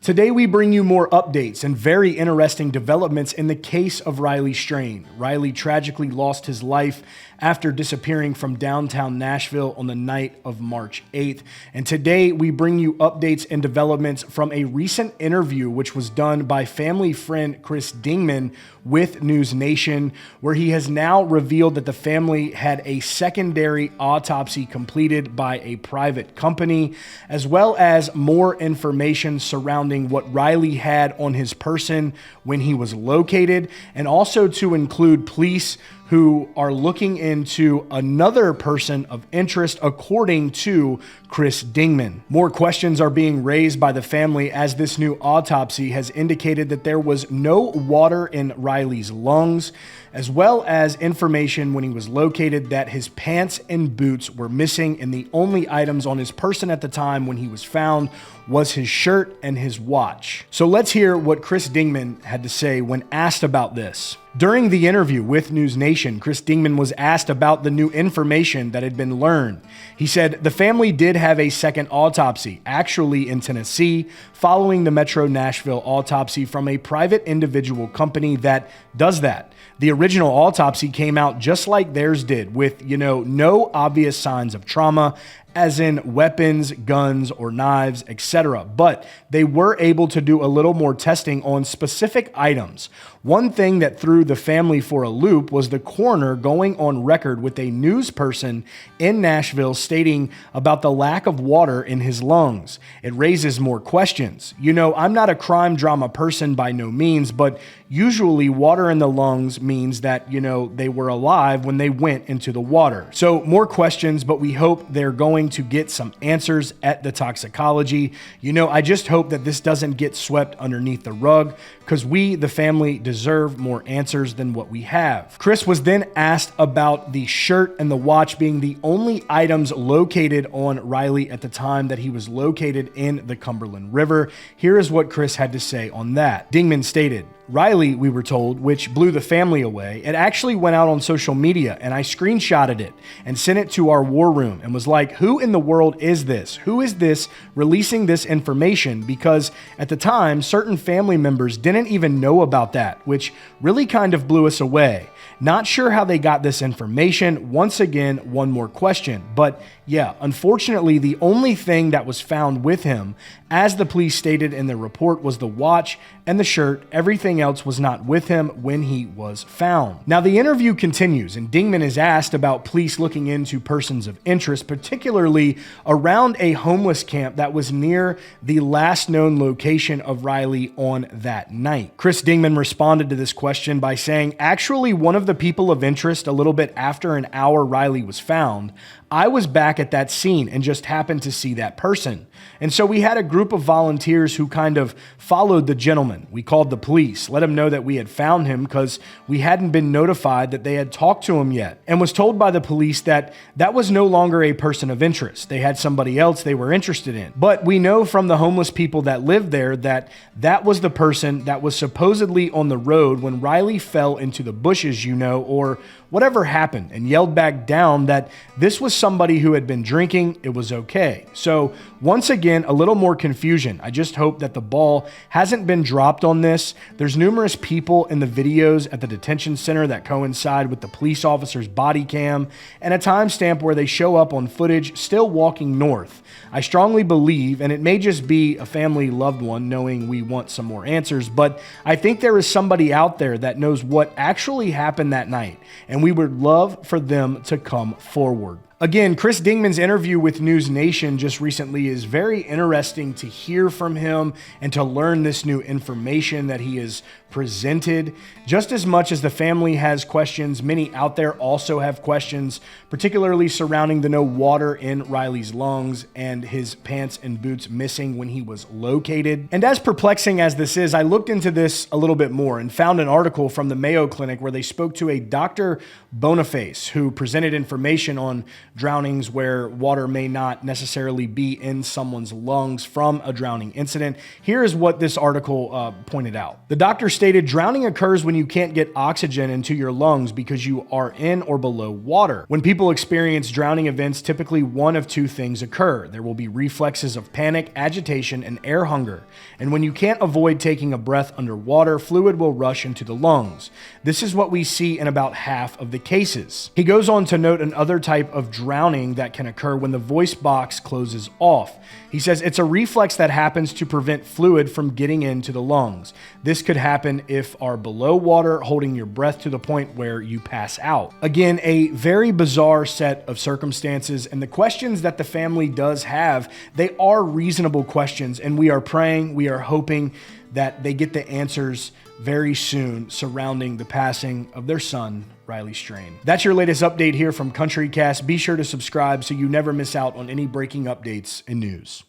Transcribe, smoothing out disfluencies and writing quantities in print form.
Today we bring you more updates and very interesting developments in the case of Riley Strain. Riley tragically lost his life after disappearing from downtown Nashville on the night of March 8th. And today we bring you updates and developments from a recent interview which was done by family friend Chris Dingman with News Nation, where he has now revealed that the family had a secondary autopsy completed by a private company, as well as more information surrounding what Riley had on his person when he was located, and also to include police who are looking into another person of interest, according to Chris Dingman. More questions are being raised by the family as this new autopsy has indicated that there was no water in Riley's lungs, as well as information when he was located that his pants and boots were missing, and the only items on his person at the time when he was found was his shirt and his watch. So let's hear what Chris Dingman had to say when asked about this. During the interview with News Nation, Chris Dingman was asked about the new information that had been learned. He said the family did have a second autopsy, actually in Tennessee, following the Metro Nashville autopsy from a private individual company that does that. The original autopsy came out just like theirs did, with, no obvious signs of trauma, as in weapons, guns, or knives, etc. But they were able to do a little more testing on specific items. One thing that threw the family for a loop was the coroner going on record with a news person in Nashville stating about the lack of water in his lungs. It raises more questions. I'm not a crime drama person by no means, but usually water in the lungs means that, they were alive when they went into the water. So more questions, but we hope they're going to get some answers at the toxicology. I just hope that this doesn't get swept underneath the rug, because we, the family, deserve more answers than what we have. Chris was then asked about the shirt and the watch being the only items located on Riley at the time that he was located in the Cumberland River. Here is what Chris had to say on that. Dingman stated, "Riley, we were told, which blew the family away, it actually went out on social media, and I screenshotted it and sent it to our war room and was like, who in the world is this? Who is this releasing this information? Because at the time, certain family members didn't even know about that, which really kind of blew us away. Not sure how they got this information. Once again, one more question. But yeah, unfortunately, the only thing that was found with him, as the police stated in their report, was the watch and the shirt. Everything else was not with him when he was found." Now, the interview continues, and Dingman is asked about police looking into persons of interest, particularly around a homeless camp that was near the last known location of Riley on that night. Chris Dingman responded to this question by saying, "Actually, one of the people of interest a little bit after an hour Riley was found, I was back at that scene and just happened to see that person. And so we had a group of volunteers who kind of followed the gentleman. We called the police, let him know that we had found him because we hadn't been notified that they had talked to him yet, and was told by the police that that was no longer a person of interest. They had somebody else they were interested in. But we know from the homeless people that lived there that that was the person that was supposedly on the road when Riley fell into the bushes, or whatever happened, and yelled back down that this was somebody who had been drinking. It was okay." So once again, a little more confusion. I just hope that the ball hasn't been dropped on this. There's numerous people in the videos at the detention center that coincide with the police officer's body cam, and a timestamp where they show up on footage still walking north. I strongly believe, and it may just be a family loved one knowing we want some more answers, but I think there is somebody out there that knows what actually happened that night, and we would love for them to come forward. Again, Chris Dingman's interview with News Nation just recently is very interesting to hear from him and to learn this new information that he has presented. Just as much as the family has questions, many out there also have questions, particularly surrounding the no water in Riley's lungs and his pants and boots missing when he was located. And as perplexing as this is, I looked into this a little bit more and found an article from the Mayo Clinic where they spoke to a Dr. Boniface who presented information on drownings where water may not necessarily be in someone's lungs from a drowning incident. Here is what this article pointed out. The doctor stated, drowning occurs when you can't get oxygen into your lungs because you are in or below water. When people experience drowning events, typically one of two things occur. There will be reflexes of panic, agitation, and air hunger. And when you can't avoid taking a breath underwater, fluid will rush into the lungs. This is what we see in about half of the cases. He goes on to note another type of drowning that can occur when the voice box closes off. He says it's a reflex that happens to prevent fluid from getting into the lungs. This could happen if are below water, holding your breath to the point where you pass out. Again, a very bizarre set of circumstances, and the questions that the family does have, they are reasonable questions, and we are praying, we are hoping that they get the answers very soon surrounding the passing of their son, Riley Strain. That's your latest update here from CountryCast. Be sure to subscribe so you never miss out on any breaking updates and news.